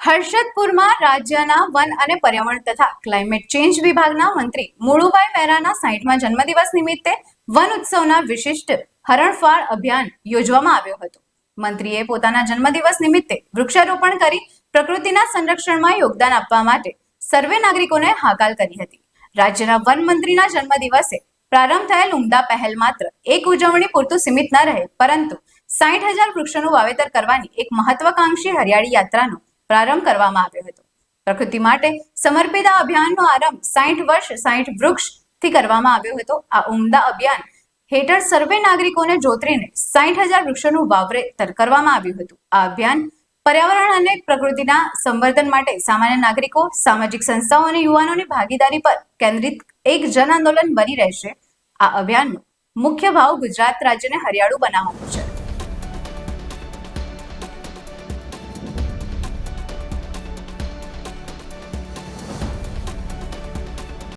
હર્ષદપુરમાં રાજ્યના વન અને પર્યાવરણ તથા ક્લાઇમેટ ચેન્જ વિભાગના મંત્રી મુળુભાઈ મહેરાના 60મા જન્મદિવસ નિમિત્તે વન ઉત્સવના વિશિષ્ટ હરણફાળ અભિયાન યોજવામાં આવ્યો હતો। મંત્રીએ પોતાના જન્મદિવસ નિમિત્તે વૃક્ષારોપણ કરી પ્રકૃતિના સંરક્ષણમાં યોગદાન આપવા માટે સર્વે નાગરિકોને હાકલ કરી હતી। રાજ્યના વન મંત્રીના જન્મદિવસે પ્રારંભ થયેલ ઉમદા પહેલ માત્ર એક ઉજવણી પૂરતું સીમિત ન રહે, પરંતુ 60,000 વૃક્ષોનું વાવેતર કરવાની એક મહત્વાકાંક્ષી હરિયાળી યાત્રાનો પ્રારંભ કરવામાં આવ્યો હતો। પ્રકૃતિ માટે સમર્પિત આ અભિયાનનો આરંભ 60 વર્ષ 60 વૃક્ષથી કરવામાં આવ્યો હતો। આ ઉમદા અભિયાન હેઠળ સર્વે નાગરિકોને જોતરીને 60,000 વૃક્ષોનું વાવેતર કરવામાં આવ્યું હતું। આ અભિયાન પર્યાવરણ અને પ્રકૃતિના સંવર્ધન માટે સામાન્ય નાગરિકો, સામાજિક સંસ્થાઓ અને યુવાનોની ભાગીદારી પર કેન્દ્રિત એક જન આંદોલન બની રહેશે। આ અભિયાનનો મુખ્ય ભાવ ગુજરાત રાજ્યને હરિયાળું બનાવવાનો છે।